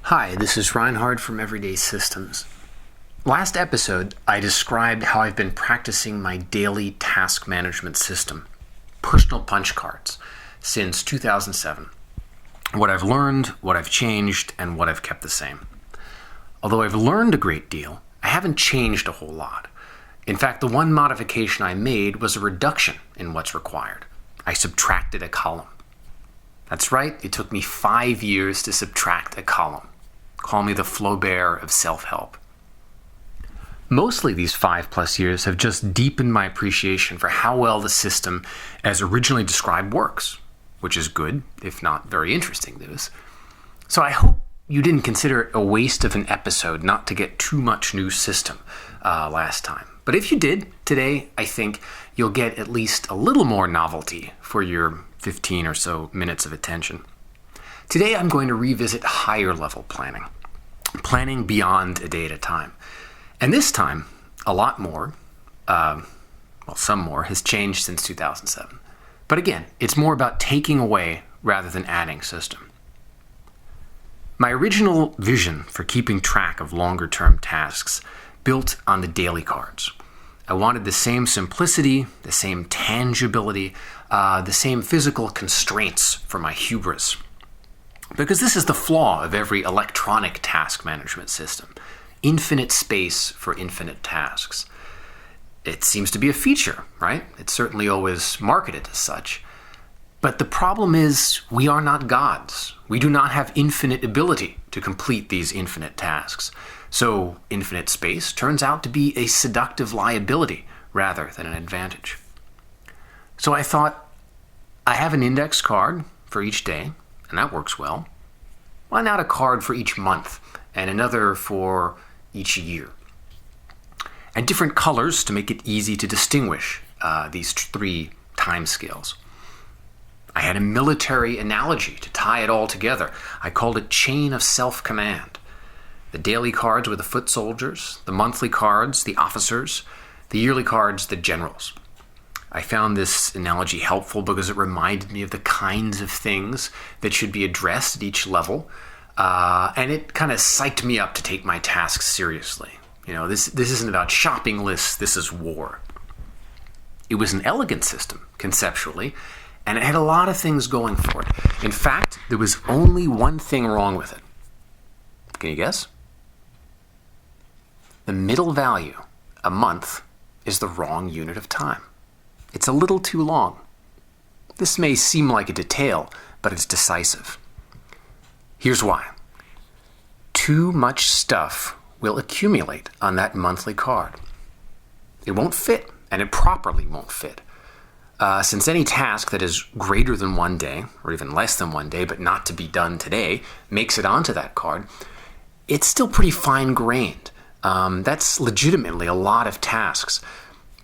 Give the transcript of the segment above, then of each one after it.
Hi, this is Reinhard from Everyday Systems. Last episode, I described how I've been practicing my daily task management system, personal punch cards, since 2007. What I've learned, what I've changed, and what I've kept the same. Although I've learned a great deal, I haven't changed a whole lot. In fact, the one modification I made was a reduction in what's required. I subtracted a column. That's right, it took me 5 years to subtract a column. Call me the Flaubert of self-help. Mostly these 5+ years have just deepened my appreciation for how well the system as originally described works, which is good, if not very interesting news. So I hope you didn't consider it a waste of an episode not to get too much new system last time. But if you did, today I think you'll get at least a little more novelty for your 15 or so minutes of attention. Today I'm going to revisit higher level planning beyond a day at a time. And this time, a lot more, some more, has changed since 2007. But again, it's more about taking away rather than adding system. My original vision for keeping track of longer term tasks built on the daily cards. I wanted the same simplicity, the same tangibility, the same physical constraints for my hubris. Because this is the flaw of every electronic task management system. Infinite space for infinite tasks. It seems to be a feature, right? It's certainly always marketed as such. But the problem is we are not gods. We do not have infinite ability to complete these infinite tasks. So infinite space turns out to be a seductive liability rather than an advantage. So I thought, I have an index card for each day, and that works well. Why not a card for each month and another for each year? And different colors to make it easy to distinguish these 3 time scales. I had a military analogy to tie it all together. I called it chain of self-command. The daily cards were the foot soldiers, the monthly cards, the officers, the yearly cards, the generals. I found this analogy helpful because it reminded me of the kinds of things that should be addressed at each level, and it kind of psyched me up to take my tasks seriously. You know, this isn't about shopping lists, this is war. It was an elegant system, conceptually, and it had a lot of things going for it. In fact, there was only one thing wrong with it. Can you guess? The middle value, a month, is the wrong unit of time. It's a little too long. This may seem like a detail, but it's decisive. Here's why. Too much stuff will accumulate on that monthly card. It won't fit, and it properly won't fit. Since any task that is greater than 1 day, or even less than 1 day, but not to be done today, makes it onto that card, it's still pretty fine-grained. That's legitimately a lot of tasks.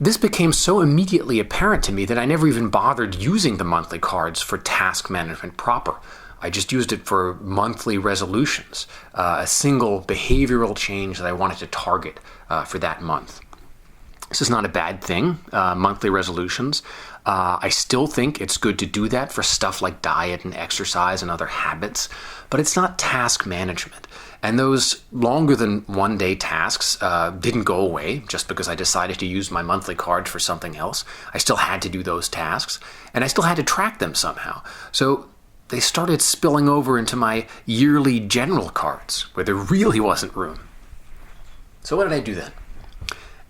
This became so immediately apparent to me that I never even bothered using the monthly cards for task management proper. I just used it for monthly resolutions, a single behavioral change that I wanted to target for that month. This is not a bad thing, monthly resolutions. I still think it's good to do that for stuff like diet and exercise and other habits, but it's not task management. And those longer than 1 day tasks didn't go away just because I decided to use my monthly card for something else. I still had to do those tasks, and I still had to track them somehow. So they started spilling over into my yearly general cards, where there really wasn't room. So what did I do then?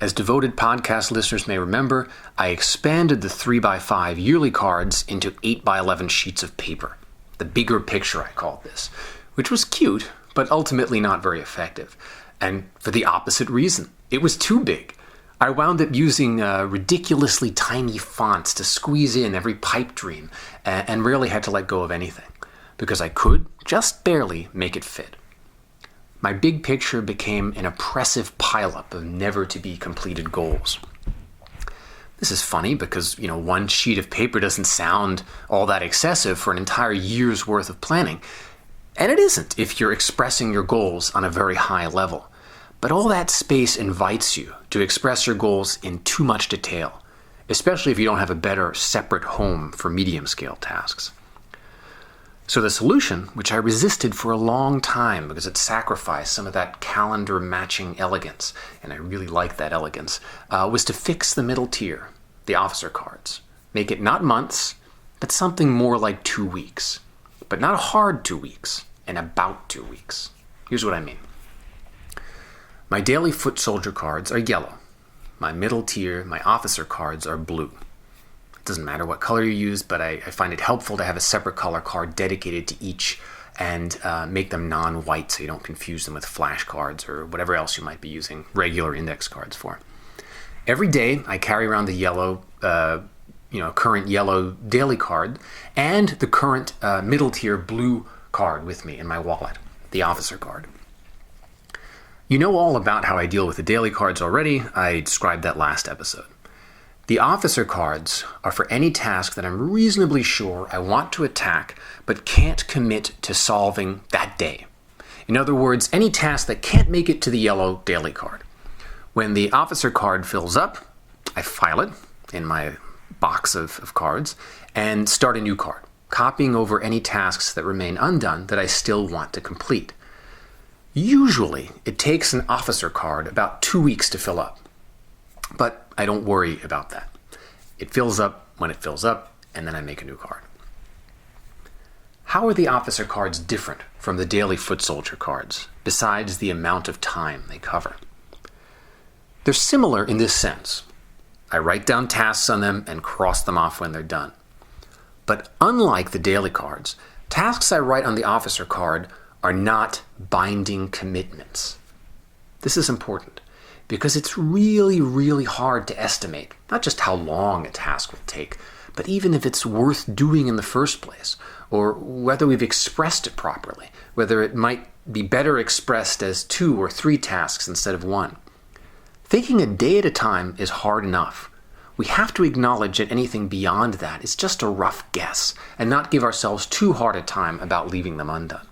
As devoted podcast listeners may remember, I expanded the 3x5 yearly cards into 8x11 sheets of paper. The bigger picture, I called this, which was cute, but ultimately not very effective. And for the opposite reason, it was too big. I wound up using ridiculously tiny fonts to squeeze in every pipe dream and rarely had to let go of anything, because I could, just barely, make it fit. My big picture became an oppressive pileup of never-to-be-completed goals. This is funny because, 1 sheet of paper doesn't sound all that excessive for an entire year's worth of planning. And it isn't if you're expressing your goals on a very high level. But all that space invites you to express your goals in too much detail, especially if you don't have a better separate home for medium-scale tasks. So the solution, which I resisted for a long time because it sacrificed some of that calendar matching elegance, and I really like that elegance, was to fix the middle tier, the officer cards. Make it not months, but something more like 2 weeks. But not a hard 2 weeks, and about 2 weeks. Here's what I mean. My daily foot soldier cards are yellow. My middle tier, my officer cards are blue. It doesn't matter what color you use, but I find it helpful to have a separate color card dedicated to each and make them non-white so you don't confuse them with flashcards or whatever else you might be using regular index cards for. Every day I carry around the yellow, current yellow daily card and the current middle tier blue card with me in my wallet, the officer card. You know all about how I deal with the daily cards already. I described that last episode. The officer cards are for any task that I'm reasonably sure I want to attack but can't commit to solving that day. In other words, any task that can't make it to the yellow daily card. When the officer card fills up, I file it in my box of cards and start a new card, copying over any tasks that remain undone that I still want to complete. Usually, it takes an officer card about 2 weeks to fill up. But I don't worry about that. It fills up when it fills up, and then I make a new card. How are the officer cards different from the daily foot soldier cards, besides the amount of time they cover? They're similar in this sense. I write down tasks on them and cross them off when they're done. But unlike the daily cards, tasks I write on the officer card are not binding commitments. This is important because it's really, really hard to estimate not just how long a task will take, but even if it's worth doing in the first place, or whether we've expressed it properly, whether it might be better expressed as 2 or 3 tasks instead of 1. Thinking a day at a time is hard enough. We have to acknowledge that anything beyond that is just a rough guess and not give ourselves too hard a time about leaving them undone.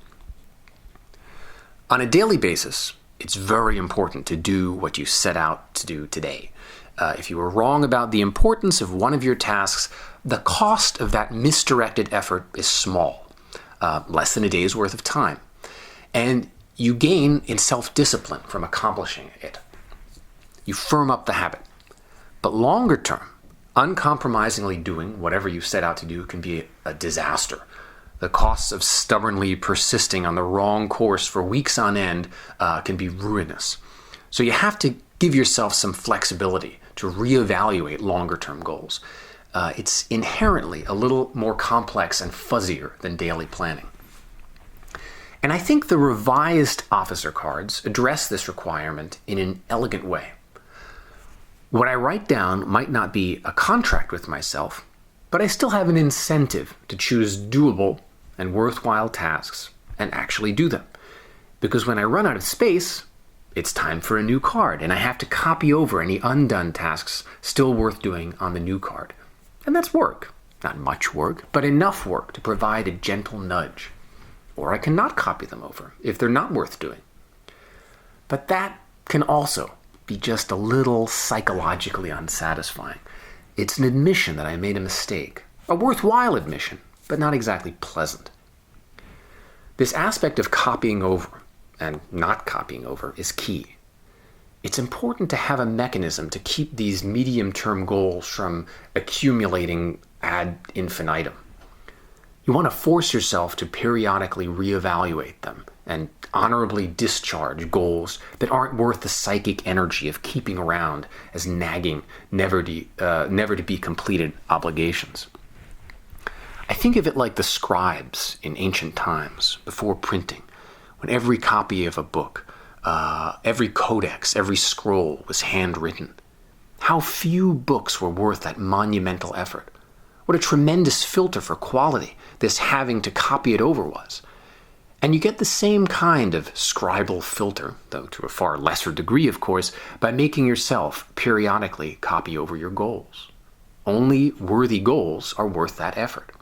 On a daily basis, it's very important to do what you set out to do today. If you were wrong about the importance of one of your tasks, the cost of that misdirected effort is small, less than a day's worth of time. And you gain in self-discipline from accomplishing it. You firm up the habit. But longer term, uncompromisingly doing whatever you set out to do can be a disaster. The costs of stubbornly persisting on the wrong course for weeks on end can be ruinous. So you have to give yourself some flexibility to reevaluate longer-term goals. It's inherently a little more complex and fuzzier than daily planning. And I think the revised officer cards address this requirement in an elegant way. What I write down might not be a contract with myself, but I still have an incentive to choose doable and worthwhile tasks and actually do them. Because when I run out of space, it's time for a new card, and I have to copy over any undone tasks still worth doing on the new card. And that's work. Not much work, but enough work to provide a gentle nudge. Or I cannot copy them over if they're not worth doing. But that can also be just a little psychologically unsatisfying. It's an admission that I made a mistake, a worthwhile admission, but not exactly pleasant. This aspect of copying over and not copying over is key. It's important to have a mechanism to keep these medium-term goals from accumulating ad infinitum. You want to force yourself to periodically reevaluate them and honorably discharge goals that aren't worth the psychic energy of keeping around as nagging, never to be completed obligations. I think of it like the scribes in ancient times, before printing, when every copy of a book, every codex, every scroll was handwritten. How few books were worth that monumental effort. What a tremendous filter for quality this having to copy it over was. And you get the same kind of scribal filter, though to a far lesser degree, of course, by making yourself periodically copy over your goals. Only worthy goals are worth that effort.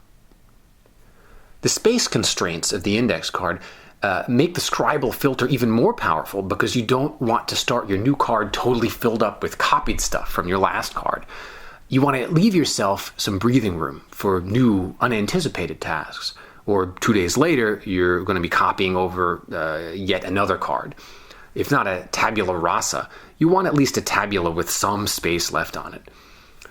The space constraints of the index card make the scribal filter even more powerful because you don't want to start your new card totally filled up with copied stuff from your last card. You want to leave yourself some breathing room for new, unanticipated tasks, or 2 days later, you're going to be copying over yet another card. If not a tabula rasa, you want at least a tabula with some space left on it.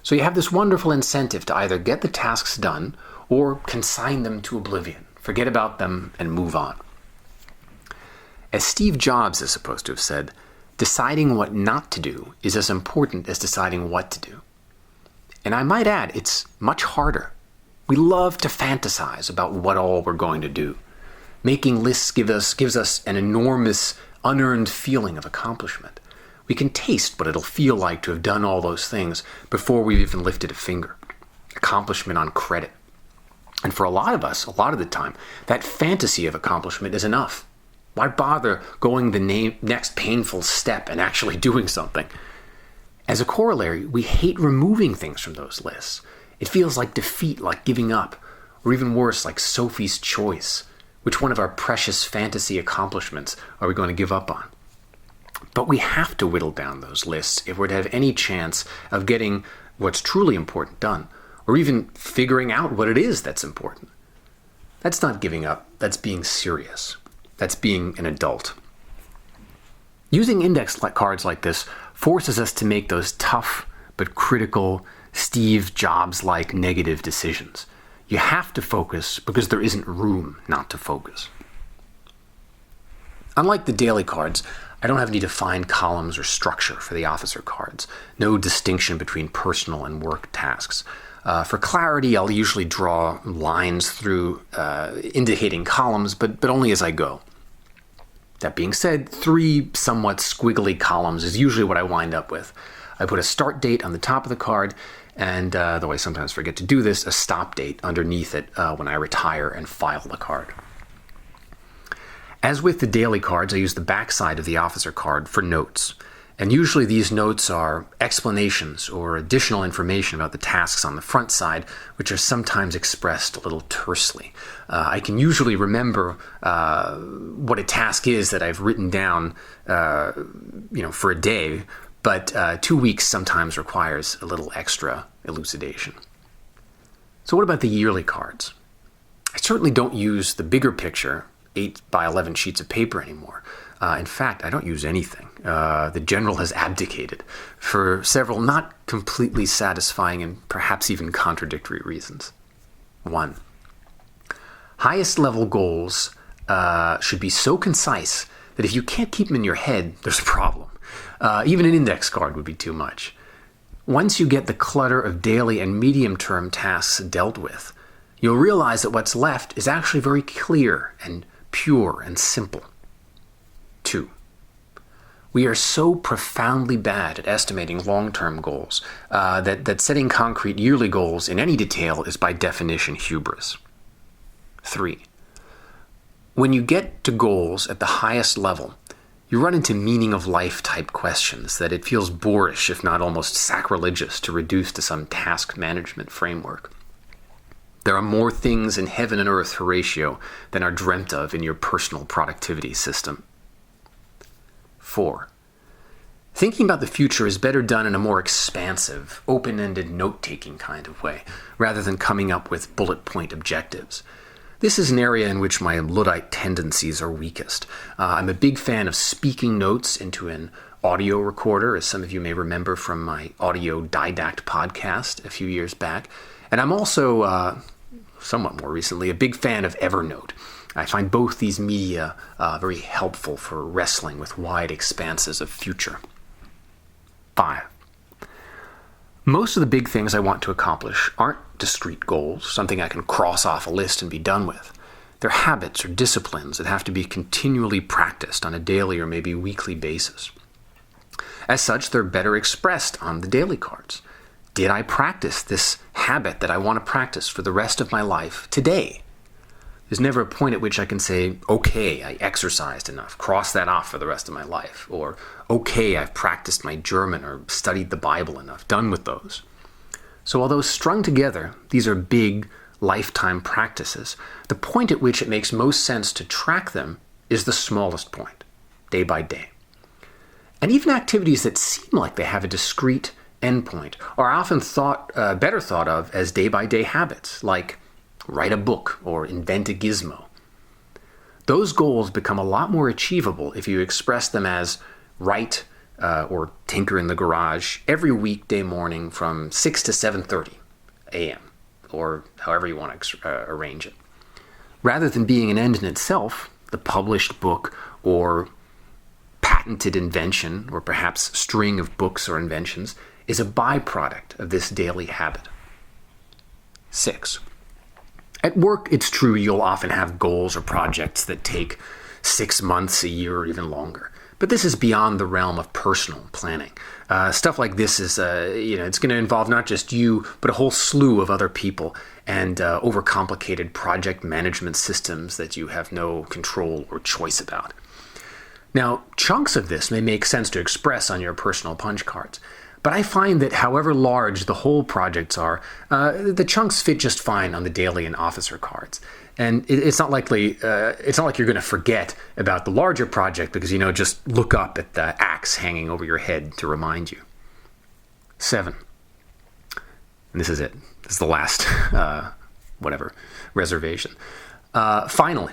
So you have this wonderful incentive to either get the tasks done or consign them to oblivion, forget about them, and move on. As Steve Jobs is supposed to have said, deciding what not to do is as important as deciding what to do. And I might add, it's much harder. We love to fantasize about what all we're going to do. Making lists gives us an enormous, unearned feeling of accomplishment. We can taste what it'll feel like to have done all those things before we've even lifted a finger. Accomplishment on credit. And for a lot of us, a lot of the time, that fantasy of accomplishment is enough. Why bother going the next painful step and actually doing something? As a corollary, we hate removing things from those lists. It feels like defeat, like giving up, or even worse, like Sophie's choice. Which one of our precious fantasy accomplishments are we going to give up on? But we have to whittle down those lists if we're to have any chance of getting what's truly important done, or even figuring out what it is that's important. That's not giving up, that's being serious. That's being an adult. Using index cards like this forces us to make those tough but critical, Steve Jobs-like negative decisions. You have to focus because there isn't room not to focus. Unlike the daily cards, I don't have any defined columns or structure for the officer cards. No distinction between personal and work tasks. For clarity, I'll usually draw lines through indicating columns, but only as I go. That being said, 3 somewhat squiggly columns is usually what I wind up with. I put a start date on the top of the card, and though I sometimes forget to do this, a stop date underneath it when I retire and file the card. As with the daily cards, I use the backside of the officer card for notes. And usually these notes are explanations or additional information about the tasks on the front side, which are sometimes expressed a little tersely. I can usually remember what a task is that I've written down for a day, but 2 weeks sometimes requires a little extra elucidation. So what about the yearly cards? I certainly don't use the bigger picture, 8 by 11 sheets of paper anymore. In fact, I don't use anything. The general has abdicated for several not completely satisfying and perhaps even contradictory reasons. 1. Highest level goals should be so concise that if you can't keep them in your head, there's a problem. Even an index card would be too much. Once you get the clutter of daily and medium-term tasks dealt with, you'll realize that what's left is actually very clear and pure and simple. 2. We are so profoundly bad at estimating long-term goals that setting concrete yearly goals in any detail is by definition hubris. 3. When you get to goals at the highest level, you run into meaning of life type questions that it feels boorish, if not almost sacrilegious, to reduce to some task management framework. There are more things in heaven and earth, Horatio, than are dreamt of in your personal productivity system. 4. Thinking about the future is better done in a more expansive, open-ended note-taking kind of way, rather than coming up with bullet point objectives. This is an area in which my Luddite tendencies are weakest. I'm a big fan of speaking notes into an audio recorder, as some of you may remember from my audio didact podcast a few years back. And I'm also, somewhat more recently, a big fan of Evernote. I find both these media very helpful for wrestling with wide expanses of future. 5. Most of the big things I want to accomplish aren't discrete goals, something I can cross off a list and be done with. They're habits or disciplines that have to be continually practiced on a daily or maybe weekly basis. As such, they're better expressed on the daily cards. Did I practice this habit that I want to practice for the rest of my life today? There's never a point at which I can say, okay, I exercised enough, cross that off for the rest of my life. Or, okay, I've practiced my German or studied the Bible enough, done with those. So although strung together, these are big, lifetime practices. The point at which it makes most sense to track them is the smallest point, day by day. And even activities that seem like they have a discrete endpoint are often better thought of as day-by-day habits, like write a book, or invent a gizmo. Those goals become a lot more achievable if you express them as write or tinker in the garage every weekday morning from 6 to 7:30 a.m., or however you want to arrange it. Rather than being an end in itself, the published book or patented invention, or perhaps string of books or inventions, is a byproduct of this daily habit. 6. At work, it's true you'll often have goals or projects that take 6 months, a year, or even longer. But this is beyond the realm of personal planning. Stuff like this is, it's going to involve not just you, but a whole slew of other people and overcomplicated project management systems that you have no control or choice about. Now, chunks of this may make sense to express on your personal punch cards, but I find that however large the whole projects are, the chunks fit just fine on the daily and officer cards. And it's not like you're going to forget about the larger project because, just look up at the axe hanging over your head to remind you. 7. And this is it. This is the last, reservation. Finally,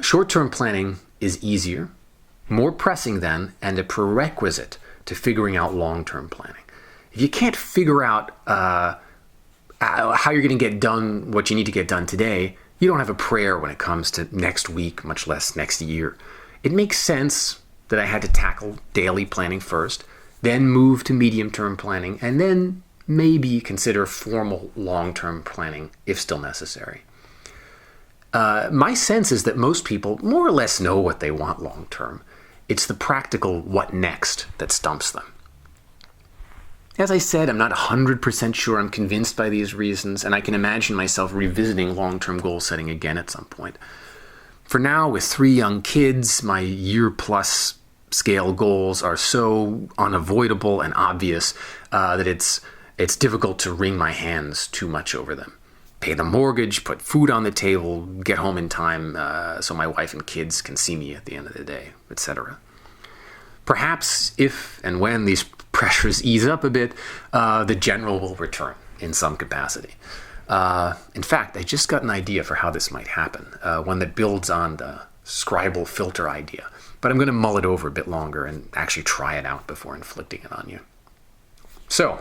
short-term planning is easier, more pressing than, and a prerequisite to figuring out long-term planning. If you can't figure out how you're going to get done what you need to get done today, you don't have a prayer when it comes to next week, much less next year. It makes sense that I had to tackle daily planning first, then move to medium-term planning, and then maybe consider formal long-term planning if still necessary. My sense is that most people more or less know what they want long-term. It's the practical what next that stumps them. As I said, I'm not 100% sure I'm convinced by these reasons, and I can imagine myself revisiting long-term goal setting again at some point. For now, with 3 young kids, my year-plus scale goals are so unavoidable and obvious that it's difficult to wring my hands too much over them. Pay the mortgage, put food on the table, get home in time so my wife and kids can see me at the end of the day, etc. Perhaps if and when these pressures ease up a bit, the general will return in some capacity. In fact, I just got an idea for how this might happen, one that builds on the Scribal Filter idea. But I'm going to mull it over a bit longer and actually try it out before inflicting it on you. So,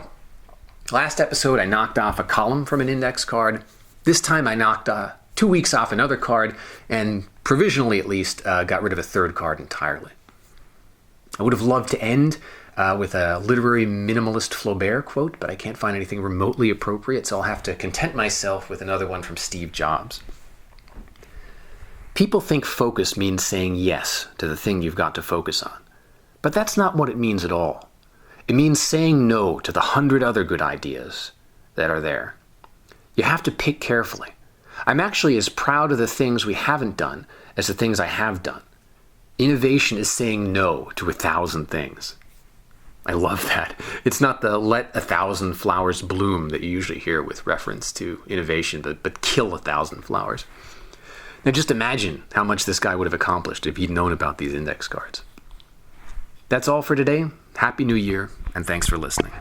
last episode I knocked off a column from an index card. This time I knocked 2 weeks off another card and provisionally at least got rid of a third card entirely. I would have loved to end with a literary minimalist Flaubert quote, but I can't find anything remotely appropriate, so I'll have to content myself with another one from Steve Jobs. People think focus means saying yes to the thing you've got to focus on. But that's not what it means at all. It means saying no to the 100 other good ideas that are there. You have to pick carefully. I'm actually as proud of the things we haven't done as the things I have done. Innovation is saying no to 1,000 things. I love that. It's not the let 1,000 flowers bloom that you usually hear with reference to innovation, but kill 1,000 flowers. Now just imagine how much this guy would have accomplished if he'd known about these index cards. That's all for today. Happy New Year, and thanks for listening.